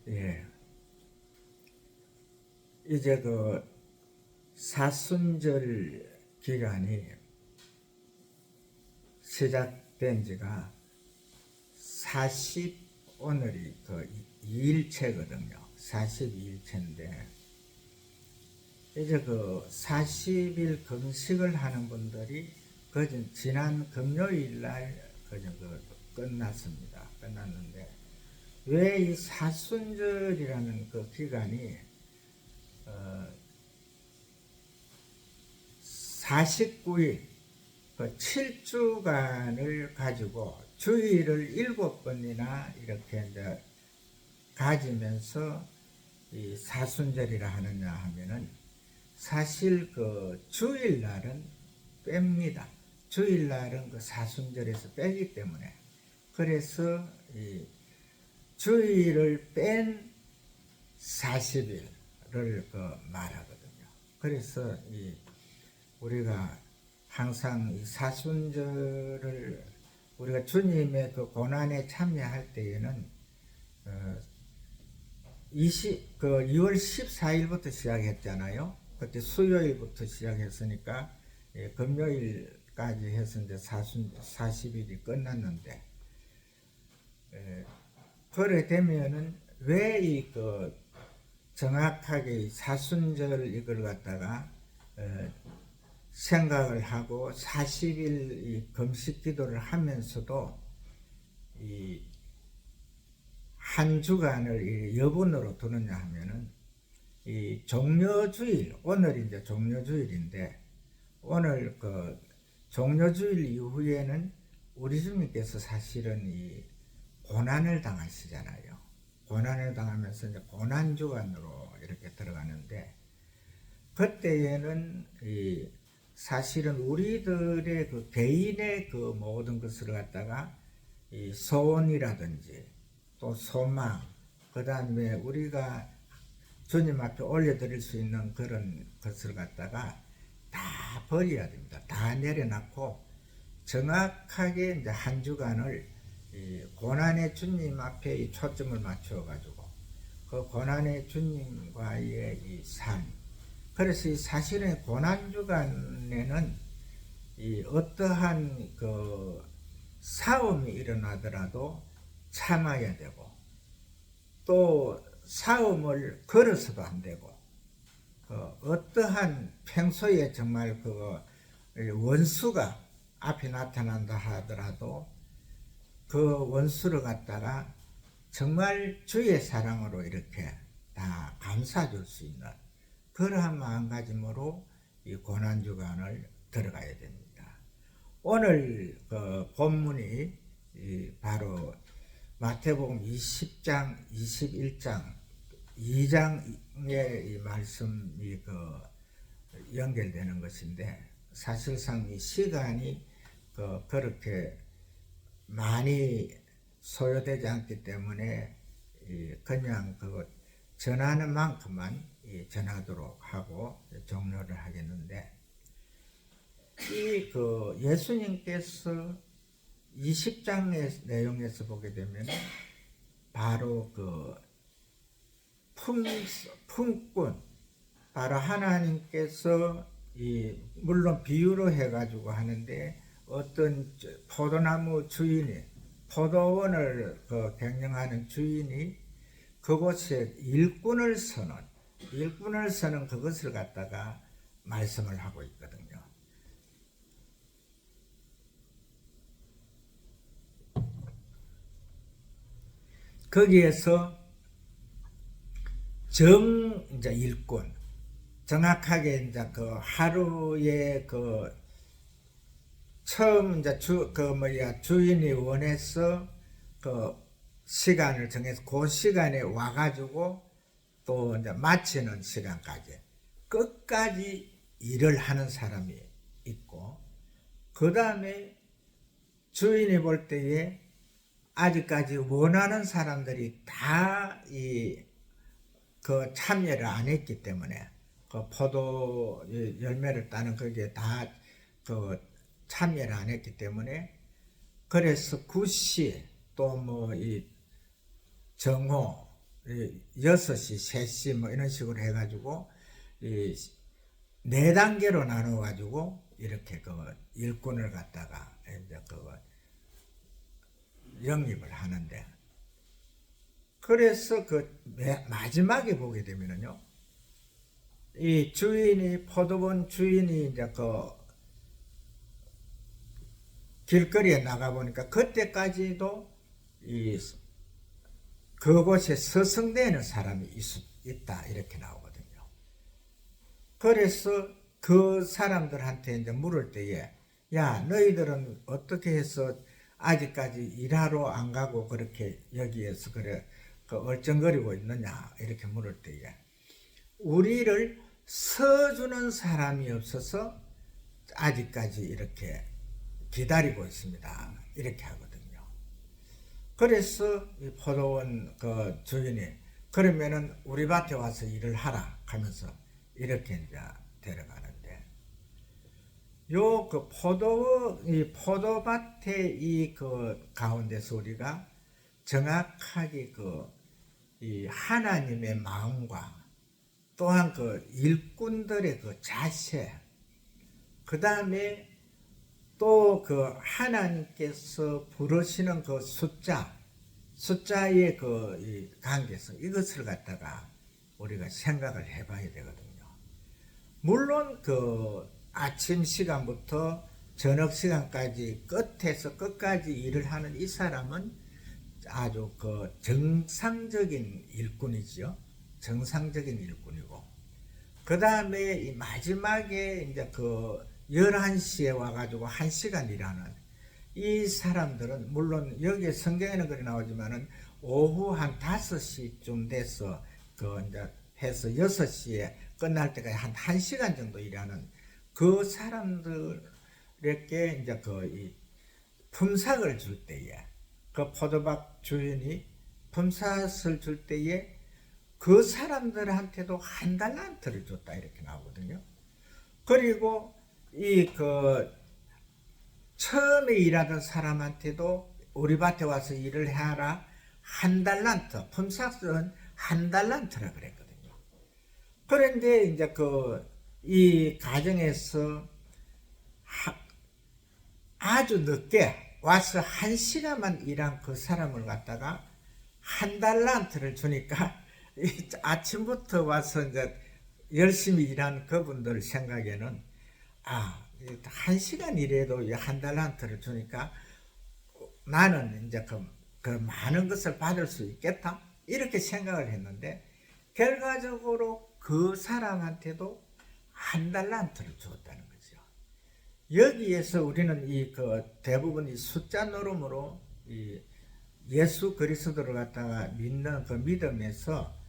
예. 이제 그 사순절 기간이 시작된 지가 오늘이 그 2일째거든요. 42일째인데, 이제 그 40일 금식을 하는 분들이 지난 금요일 날 끝났습니다. 끝났는데, 왜 이 사순절이라는 그 기간이 49일, 그 7주간을 가지고 주일을 7번이나 이렇게 이제 가지면서 이 사순절이라 하느냐 하면은, 사실 그 주일날은 뺍니다. 주일날은 그 사순절에서 빼기 때문에, 그래서 이 주일을 뺀 40일을 말하거든요. 그래서 우리가 항상 이 사순절을 우리가 주님의 그 고난에 참여할 때에는 2월 14일부터 시작했잖아요. 그때 수요일부터 시작했으니까 금요일까지 해서 이제 40일이 끝났는데, 그래 되면은 왜 정확하게 사순절 이걸 갖다가 생각을 하고 40일 이 금식 기도를 하면서도 이 한 주간을 여분으로 두느냐 하면은, 이 종려주일, 오늘 이제 종려주일인데, 오늘 그 종려주일 이후에는 우리 주님께서 사실은 이 고난을 당하시잖아요. 고난을 당하면서 이제 고난주간으로 이렇게 들어가는데, 그때에는 사실은 우리들의 그 개인의 그 모든 것을 갖다가 이 소원이라든지 또 소망, 그 다음에 우리가 주님 앞에 올려드릴 수 있는 그런 것을 갖다가 다 버려야 됩니다. 다 내려놓고 정확하게 이제 한 주간을 고난의 주님 앞에 초점을 맞춰가지고 그 고난의 주님과의 이 삶. 그래서 이 사실은 고난 주간에는 어떠한 그 싸움이 일어나더라도 참아야 되고, 또 싸움을 걸어서도 안 되고, 어떠한 평소에 정말 원수가 앞에 나타난다 하더라도 그 원수를 갖다가 정말 주의 사랑으로 이렇게 다 감싸줄 수 있는 그러한 마음가짐으로 이 고난주간을 들어가야 됩니다. 오늘 그 본문이 바로 마태복음 20장, 21장, 2장의 이 말씀이 연결되는 것인데, 사실상 이 시간이 그렇게 많이 소요되지 않기 때문에 그냥 전하는 만큼만 전하도록 하고 종료를 하겠는데, 예수님께서 20장의 내용에서 보게 되면 바로 품꾼, 바로 하나님께서 물론 비유로 해가지고 하는데, 어떤 포도나무 주인이, 포도원을 경영하는 주인이 그곳에 일꾼을 서는 그것을 갖다가 말씀을 하고 있거든요. 거기에서 이제 일꾼, 정확하게 이제 하루에 처음 이제 주인이 원해서 시간을 정해서 그 시간에 와가지고 또 이제 마치는 시간까지 끝까지 일을 하는 사람이 있고, 그 다음에 주인이 볼 때에 아직까지 원하는 사람들이 다 참여를 안 했기 때문에, 포도 열매를 따는 거기에 다 참여를 안 했기 때문에, 그래서 구씨 또 정호 6시, 3시 뭐 이런 식으로 해가지고 이 4단계로 나눠가지고 이렇게 그 일꾼을 갖다가 이제 그 영입을 하는데, 그래서 그 마지막에 보게 되면은요, 이 주인이, 포도원 주인이 이제 그 길거리에 나가 보니까 그때까지도 이 그곳에 서성대는 사람이 있다 이렇게 나오거든요. 그래서 그 사람들한테 이제 물을 때에, 야, 너희들은 어떻게 해서 아직까지 일하러 안 가고 그렇게 여기에서 그래 그 얼쩡거리고 있느냐 이렇게 물을 때에, 우리를 서주는 사람이 없어서 아직까지 이렇게 기다리고 있습니다 이렇게 하거든요. 그래서 이 포도원 그 주인이, 그러면은 우리 밭에 와서 일을 하라 하면서 이렇게 이제 데려가는데, 요 그 이 포도밭의 이 그 가운데서 우리가 정확하게 이 하나님의 마음과 또한 그 일꾼들의 그 자세, 그 다음에 또 그 하나님께서 부르시는 그 숫자의 그 관계성, 이것을 갖다가 우리가 생각을 해봐야 되거든요. 물론 그 아침 시간부터 저녁 시간까지 끝에서 끝까지 일을 하는 이 사람은 아주 그 정상적인 일꾼이지요. 정상적인 일꾼이고, 그 다음에 이 마지막에 이제 그 11시에 와가지고 1시간 일하는 이 사람들은, 물론 여기에 성경에는 그리 나오지만은 오후 한 5시쯤 돼서 그 이제 해서 6시에 끝날 때까지 한 1시간 정도 일하는 그 사람들에게 이제 이 품삯을 줄 때에, 그 포도밭 주인이 품삯을 줄 때에 그 사람들한테도 1달란트를 줬다 이렇게 나오거든요. 그리고 처음에 일하던 사람한테도 우리 밭에 와서 일을 해라 1달란트, 품삯은 1달란트라 그랬거든요. 그런데 이제 이 가정에서 아주 늦게 와서 1시간만 일한 그 사람을 갖다가 1달란트를 주니까 아침부터 와서 이제 열심히 일한 그분들 생각에는, 1시간 일해도 1달란트를 주니까 나는 이제 그 많은 것을 받을 수 있겠다 이렇게 생각을 했는데, 결과적으로 그 사람한테도 1달란트를 주었다는 거죠. 여기에서 우리는 대부분 이 숫자 노름으로 예수 그리스도를 갖다가 믿는 그 믿음에서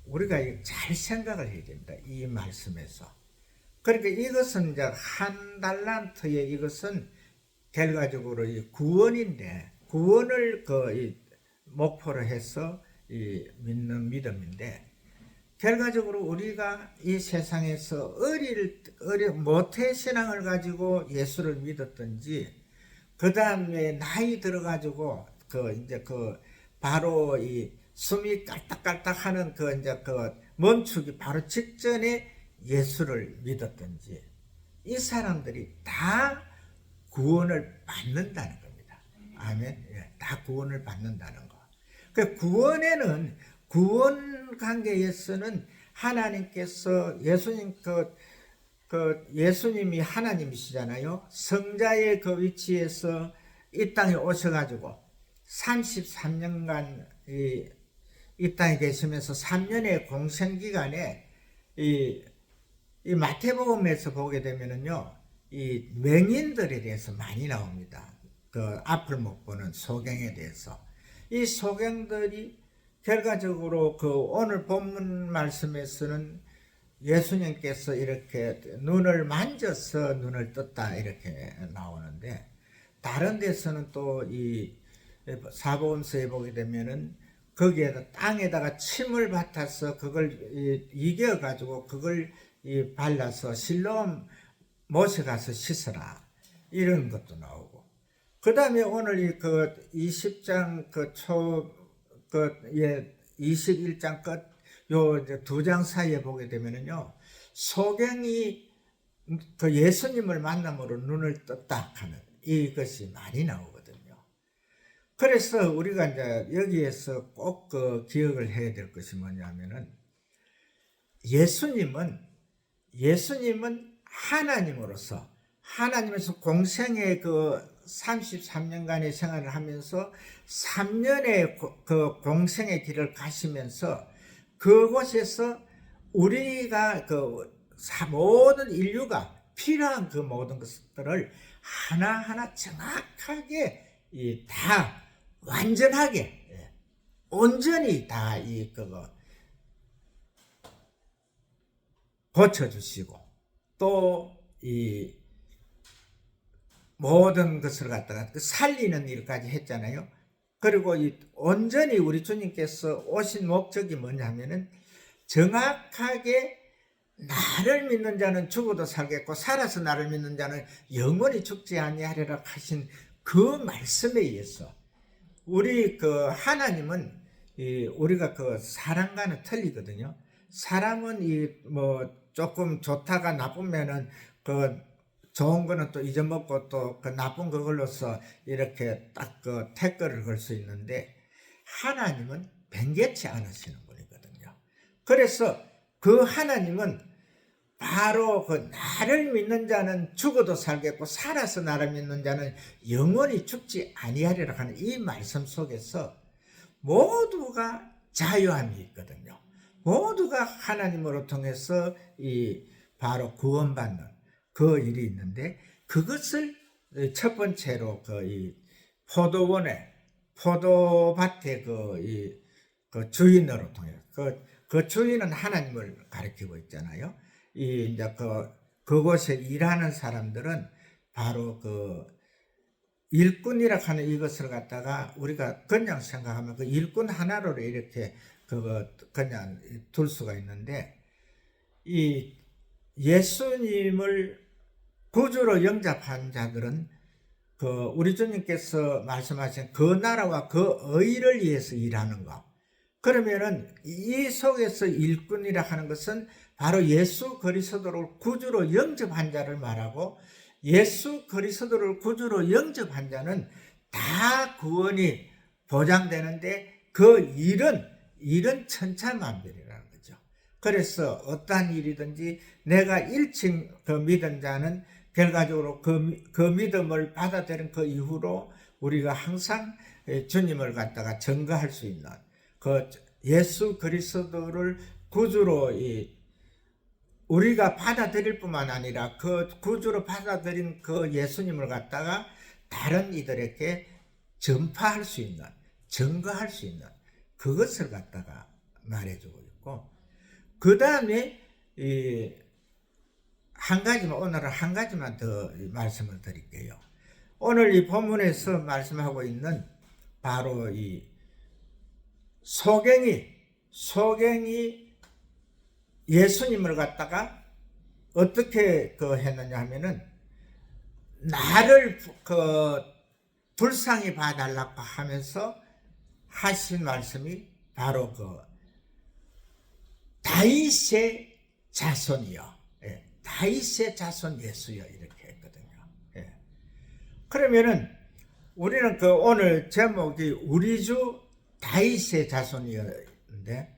우리가 잘 생각을 해야 됩니다. 이 말씀에서. 그러니까 이것은 이제 1달란트의 이것은 결과적으로 이 구원인데, 구원을 목표로 해서 믿는 믿음인데, 결과적으로 우리가 이 세상에서 모태신앙을 가지고 예수를 믿었든지, 그 다음에 나이 들어가지고 바로 숨이 깔딱깔딱 하는 멈추기 바로 직전에 예수를 믿었든지, 이 사람들이 다 구원을 받는다는 겁니다. 아멘. 예, 다 구원을 받는다는 거. 그 구원 관계에서는 하나님께서 예수님이 하나님이시잖아요. 성자의 그 위치에서 이 땅에 오셔가지고 33년간 이 땅에 계시면서 3년의 공생기간에 이 마태복음에서 보게 되면은요, 이 맹인들에 대해서 많이 나옵니다. 그 앞을 못 보는 소경에 대해서. 이 소경들이 결과적으로 오늘 본문 말씀에서는 예수님께서 이렇게 눈을 만져서 눈을 떴다 이렇게 나오는데, 다른 데서는 또 이 사복음서에 보게 되면은 거기에다 땅에다가 침을 밭아서 그걸 이겨 가지고 그걸 발라서 실로암 모셔가서 씻어라 이런 것도 나오고, 그 다음에 오늘 20장 21장 끝 요 두 장 사이에 보게 되면은요, 소경이 그 예수님을 만남으로 눈을 떴다 하는 이것이 많이 나오거든요. 그래서 우리가 이제 여기에서 꼭 그 기억을 해야 될 것이 뭐냐면은, 예수님은 하나님에서 공생의 그 33년간의 생활을 하면서 3년의 그 공생의 길을 가시면서 그곳에서 우리가 그 모든 인류가 필요한 그 모든 것들을 하나하나 정확하게 다 완전하게 온전히 다 그거 고쳐주시고 또 이 모든 것을 갖다가 살리는 일까지 했잖아요. 그리고 온전히 우리 주님께서 오신 목적이 뭐냐면은 정확하게 나를 믿는 자는 죽어도 살겠고 살아서 나를 믿는 자는 영원히 죽지 아니하리라 하신 그 말씀에 의해서 우리 그 하나님은 우리가 그 사람과는 틀리거든요. 사람은 뭐 조금 좋다가 나쁘면은 그 좋은 거는 또 잊어먹고 또 그 나쁜 그걸로서 이렇게 딱 그 태클을 걸 수 있는데, 하나님은 변개치 않으시는 분이거든요. 그래서 그 하나님은 바로 그 나를 믿는 자는 죽어도 살겠고 살아서 나를 믿는 자는 영원히 죽지 아니하리라 하는 이 말씀 속에서 모두가 자유함이 있거든요. 모두가 하나님으로 통해서 바로 구원받는 그 일이 있는데, 그것을 첫 번째로 그 포도밭의 그 주인으로 통해 그 주인은 하나님을 가리키고 있잖아요. 이제 그곳에 일하는 사람들은 바로 그 일꾼이라 하는 이것을 갖다가 우리가 그냥 생각하면 그 일꾼 하나로 이렇게 그냥 둘 수가 있는데, 이 예수님을 구주로 영접한 자들은 그 우리 주님께서 말씀하신 그 나라와 그 의를 위해서 일하는 것. 그러면은 이 속에서 일꾼이라 하는 것은 바로 예수 그리스도를 구주로 영접한 자를 말하고, 예수 그리스도를 구주로 영접한 자는 다 구원이 보장되는데 그 일은 천차만별이라는 거죠. 그래서 어떠한 일이든지 내가 일층 그 믿은 자는 결과적으로 그 믿음을 받아들인 그 이후로 우리가 항상 주님을 갖다가 증거할 수 있는 그 예수 그리스도를 구주로 우리가 받아들일 뿐만 아니라 그 구주로 받아들인 그 예수님을 갖다가 다른 이들에게 전파할 수 있는, 증거할 수 있는 그것을 갖다가 말해주고 있고, 그 다음에 오늘은 한 가지만 더 말씀을 드릴게요. 오늘 이 본문에서 말씀하고 있는 바로 이 소경이 예수님을 갖다가 어떻게 했느냐 하면은, 나를 불쌍히 봐달라고 하면서 하신 말씀이 바로 다윗의 자손이요. 예, 다윗의 자손 예수여 이렇게 했거든요. 예. 그러면은 우리는 오늘 제목이 우리 주 다윗의 자손이었는데,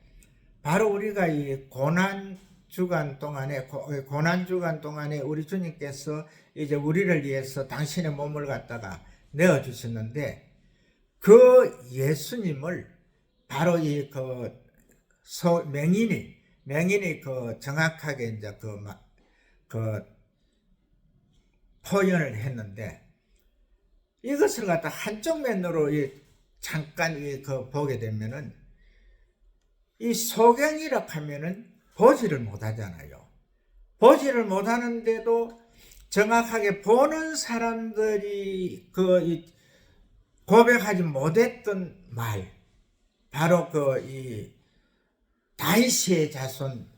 바로 우리가 이 고난 주간 동안에 우리 주님께서 이제 우리를 위해서 당신의 몸을 갖다가 내어 주셨는데, 그 예수님을 바로 맹인이 정확하게 이제 표현을 했는데, 이것을 갖다 한쪽 면으로 잠깐 보게 되면은, 이 소경이라 하면은 보지를 못하잖아요. 보지를 못하는데도 정확하게 보는 사람들이 고백하지 못했던 말, 바로 이 다윗의 자손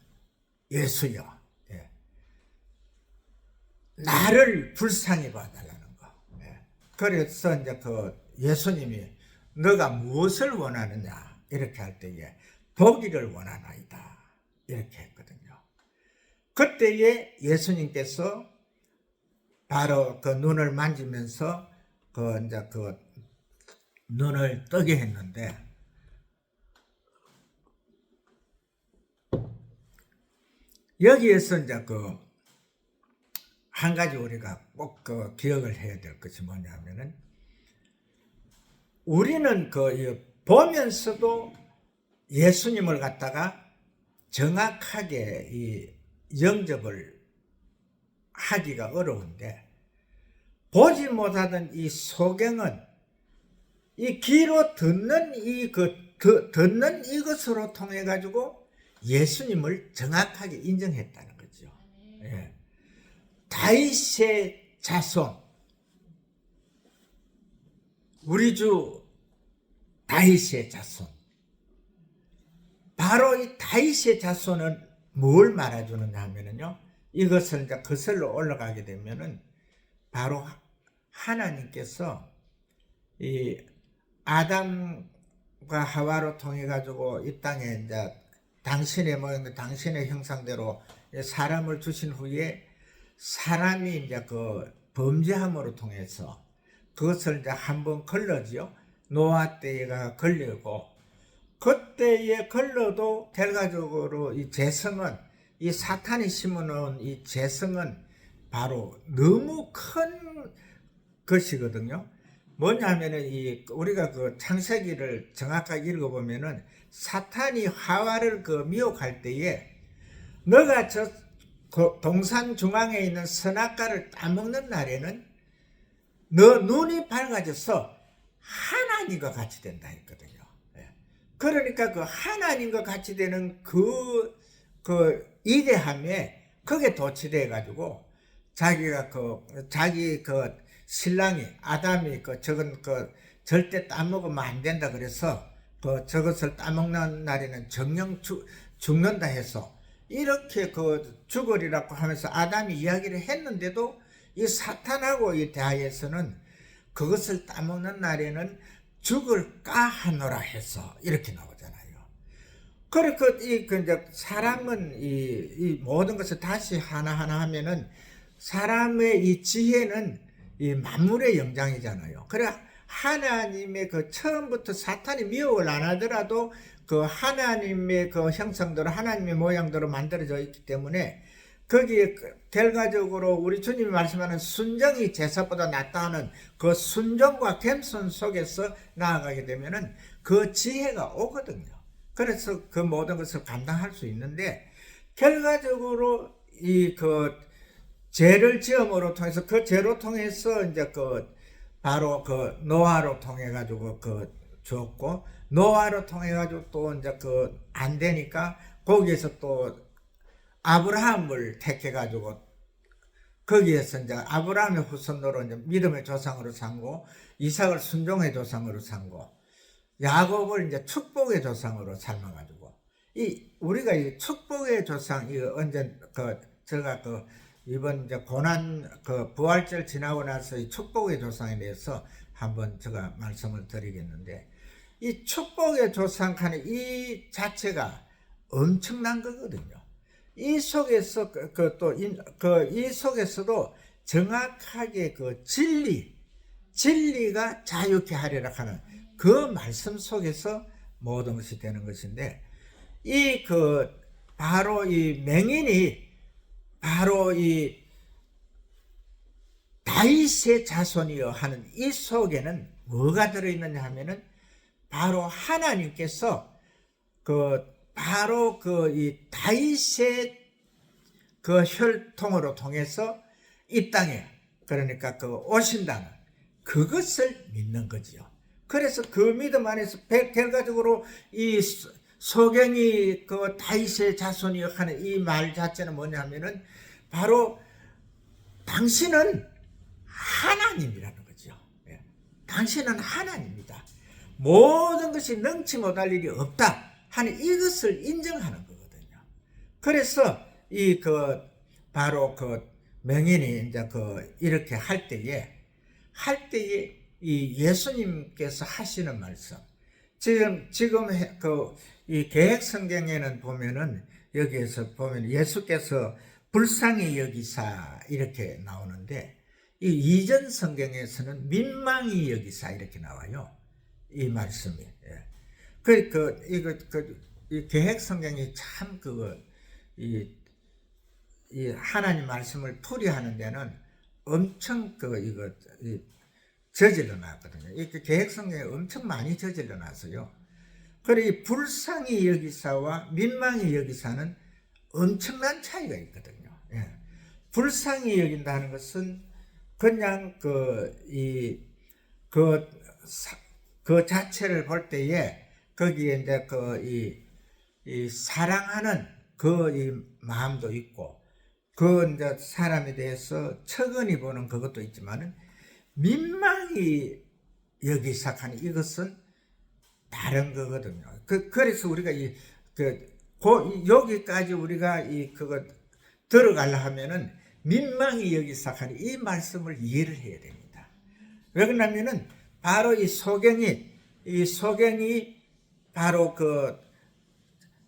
예수여, 예, 나를 불쌍히 봐달라는 거. 예. 그래서 이제 예수님이 너가 무엇을 원하느냐 이렇게 할 때에 보기를 원하나이다 이렇게 했거든요. 그때에 예수님께서 바로 그 눈을 만지면서 이제 그 눈을 뜨게 했는데, 여기에서 이제 한 가지 우리가 꼭 기억을 해야 될 것이 뭐냐면은, 우리는 보면서도 예수님을 갖다가 정확하게 영접을 하기가 어려운데, 보지 못하던 이 소경은 이 귀로 듣는 듣는 이것으로 통해 가지고 예수님을 정확하게 인정했다는 거죠. 예. 다윗의 자손, 우리 주 다윗의 자손. 바로 이 다윗의 자손은 뭘 말해주느냐 하면은요, 이것을 이제 거슬러 올라가게 되면은 바로 하나님께서 이 아담과 하와로 통해 가지고 이 땅에 이제 당신의 모양, 당신의 형상대로 사람을 주신 후에, 사람이 이제 범죄함으로 통해서 그것을 이제 한번 걸러지요. 노아 때가 걸리고, 그때에 걸러도 결과적으로 이 재성은, 이 사탄이 심어놓은 이 재성은 바로 너무 큰 것이거든요. 뭐냐면은 우리가 창세기를 정확하게 읽어보면은, 사탄이 하와를 미혹할 때에 너가 저 동산 중앙에 있는 선악과를 따먹는 날에는 너 눈이 밝아져서 하나님과 같이 된다 했거든요. 그러니까 하나님과 같이 되는 이대함에 그게 도취돼 가지고 자기가 자기 신랑이 아담이 저건 절대 따먹으면 안 된다 그래서 저것을 따먹는 날에는 정령 죽는다 해서 이렇게 죽으리라고 하면서 아담이 이야기를 했는데도, 이 사탄하고 이 대하에서는 그것을 따먹는 날에는 죽을까 하노라 해서 이렇게 나오잖아요. 그러니까 이제 사람은 이 모든 것을 다시 하나하나 하면은, 사람의 이 지혜는 이 만물의 영장이잖아요. 그래 하나님의 처음부터 사탄이 미혹을 안 하더라도 하나님의 형상대로, 하나님의 모양대로 만들어져 있기 때문에, 거기에 결과적으로 우리 주님이 말씀하는 순정이 제사보다 낫다 하는 순종과 겸손 속에서 나아가게 되면은 지혜가 오거든요. 그래서 모든 것을 감당할 수 있는데, 결과적으로 죄를 지음으로 통해서, 죄로 통해서 이제 바로 노아로 통해 가지고 주었고, 노아로 통해 가지고 또 이제 안 되니까 거기에서 또 아브라함을 택해 가지고, 거기에서 이제 아브라함의 후손으로 이제 믿음의 조상으로 삼고, 이삭을 순종의 조상으로 삼고, 야곱을 이제 축복의 조상으로 삼아 가지고, 우리가 이 축복의 조상, 언제 제가 이번 이제 고난 부활절 지나고 나서 이 축복의 조상에 대해서 한번 제가 말씀을 드리겠는데, 이 축복의 조상하는 이 자체가 엄청난 거거든요. 이 속에서 이 속에서도 정확하게 진리가 자유케 하리라 하는 말씀 속에서 모든 것이 되는 것인데, 바로 이 맹인이 바로 이 다윗의 자손이여 하는 이 속에는 뭐가 들어있느냐 하면은, 바로 하나님께서 바로 이 다윗의 혈통으로 통해서 이 땅에, 그러니까 오신다는 그것을 믿는 거지요. 그래서 믿음 안에서 결과적으로 이 소경이 다윗의 자손이여 하는 이 말 자체는 뭐냐면은, 바로 당신은 하나님이라는 거죠. 당신은 하나님이다. 모든 것이 능치 못할 일이 없다 하는 이것을 인정하는 거거든요. 그래서 바로 명인이 이제 이렇게 할 때에 이 예수님께서 하시는 말씀, 지금 이 계획 성경에는 보면은 여기에서 보면 예수께서 불쌍히 여기사 이렇게 나오는데 이 이전 성경에서는 민망히 여기사 이렇게 나와요. 이 말씀이. 예. 이 계획 성경이 참 이 하나님 말씀을 풀이하는 데는 엄청 저질러 놨거든요. 이 계획 성경에 엄청 많이 저질러 놨어요. 그래 이 불쌍히 여기사와 민망히 여기사는 엄청난 차이가 있거든요. 예. 불쌍히 여긴다는 것은 그냥 그 자체를 볼 때에 거기에 이제 이 사랑하는 이 마음도 있고 이제 사람에 대해서 척은히 보는 그것도 있지만은 민망히 여기사하는 이것은 다른 거거든요. 그래서 우리가 여기까지 우리가 그거 들어가려 하면은 민망히 여기사하는 이 말씀을 이해를 해야 됩니다. 왜 그러냐면은 바로 이 소경이 바로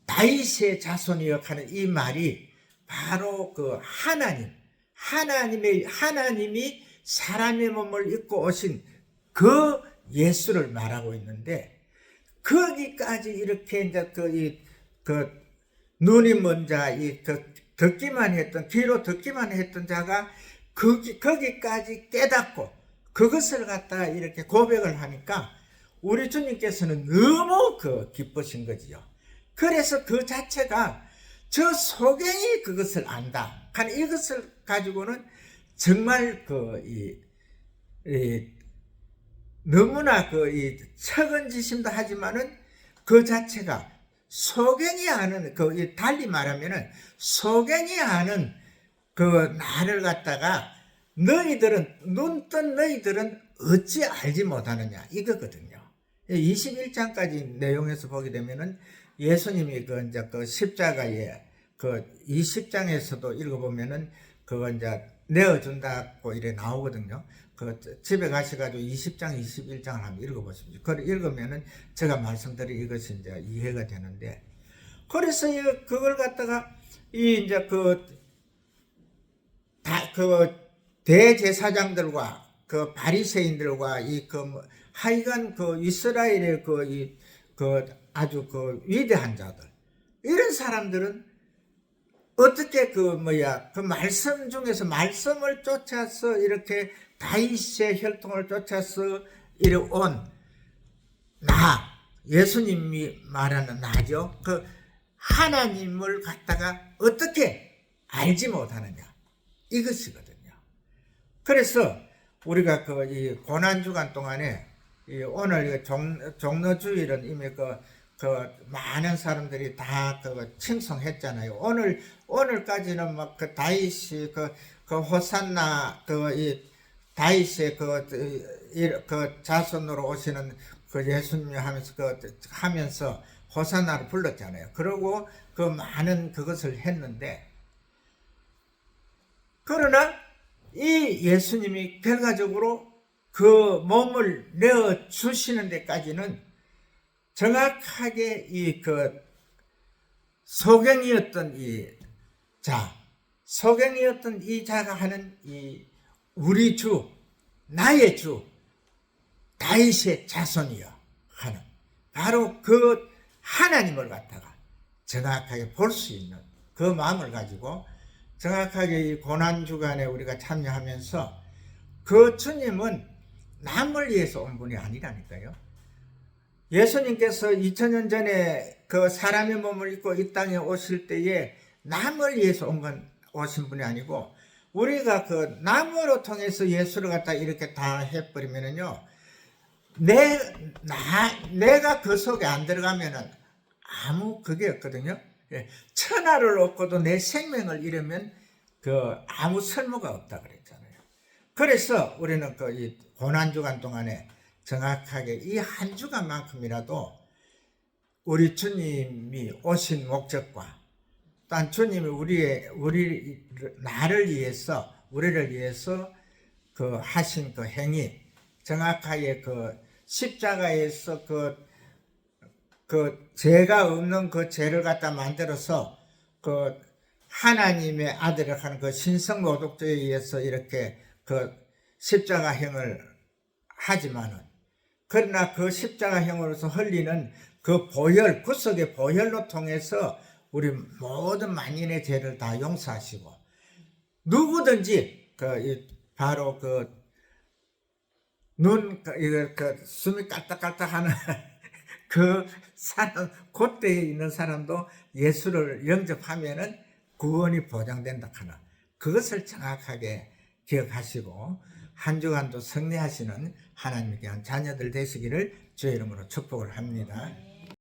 다윗의 자손이여 하는 이 말이 바로 하나님이 사람의 몸을 입고 오신 그 예수를 말하고 있는데 거기까지 이렇게 이제 눈이 먼 자, 듣기만 했던, 귀로 듣기만 했던 자가 거기까지 깨닫고 그것을 갖다가 이렇게 고백을 하니까 우리 주님께서는 너무 기쁘신 거지요. 그래서 그 자체가 저 소경이 그것을 안다. 이것을 가지고는 정말 너무나 척은지심도 하지만은 그 자체가 소경이 아는 달리 말하면은 소경이 아는 나를 갖다가 눈 뜬 너희들은 어찌 알지 못하느냐 이거거든요. 21장까지 내용에서 보게 되면은 예수님이 이제 십자가에 20장에서도 읽어보면은 그거 이제 내어준다고 이래 나오거든요. 집에 가셔가지고 20장, 21장을 한번 읽어보십시오. 그걸 읽으면은 제가 말씀드린 이것이 이제 이해가 되는데, 그래서 그걸 갖다가 이제 대제사장들과 바리새인들과 하여간 이스라엘의 아주 위대한 자들, 이런 사람들은 어떻게 말씀 중에서 말씀을 쫓아서 이렇게 다윗의 혈통을 쫓아서 이래 온 예수님이 말하는 나죠. 하나님을 갖다가 어떻게 알지 못하느냐 이것이거든요. 그래서 우리가 이 고난주간 동안에 오늘 종로주일은 이미 많은 사람들이 다 칭송했잖아요. 오늘까지는 막 다윗이 호산나 다윗의 자손으로 오시는 예수님이 하면서 호산나를 불렀잖아요. 그러고 많은 그것을 했는데, 그러나 이 예수님이 결과적으로 몸을 내어 주시는 데까지는 정확하게 소경이었던 이 자가 하는 우리 주, 나의 주, 다윗의 자손이여 하는 바로 하나님을 갖다가 정확하게 볼 수 있는 그 마음을 가지고 정확하게 이 고난주간에 우리가 참여하면서 주님은 남을 위해서 온 분이 아니라니까요. 예수님께서 2000년 전에 사람의 몸을 입고 이 땅에 오실 때에 남을 위해서 오신 분이 아니고, 우리가 남으로 통해서 예수를 갖다 이렇게 다 해버리면은요, 내가 그 속에 안 들어가면은 아무 그게 없거든요. 천하를 얻고도 내 생명을 잃으면 아무 쓸모가 없다 그랬잖아요. 그래서 우리는 이 고난주간 동안에 정확하게 이 한 주간만큼이라도 우리 주님이 오신 목적과 또한 주님이 우리를 위해서 하신 행위, 정확하게 십자가에서 그 죄가 없는 그 죄를 갖다 만들어서 그 하나님의 아들을 하는 그 신성 노독주에 의해서 이렇게 그 십자가형을 하지만은, 그러나 그 십자가형으로서 흘리는 그 보혈, 구속의 보혈로 통해서 우리 모든 만인의 죄를 다 용서하시고, 누구든지 바로 숨이 깔딱깔딱하는 그 사람, 그때에 있는 사람도 예수를 영접하면은 구원이 보장된다 하나, 그것을 정확하게 기억하시고 한 주간도 승리하시는 하나님께 한 자녀들 되시기를 주의 이름으로 축복을 합니다.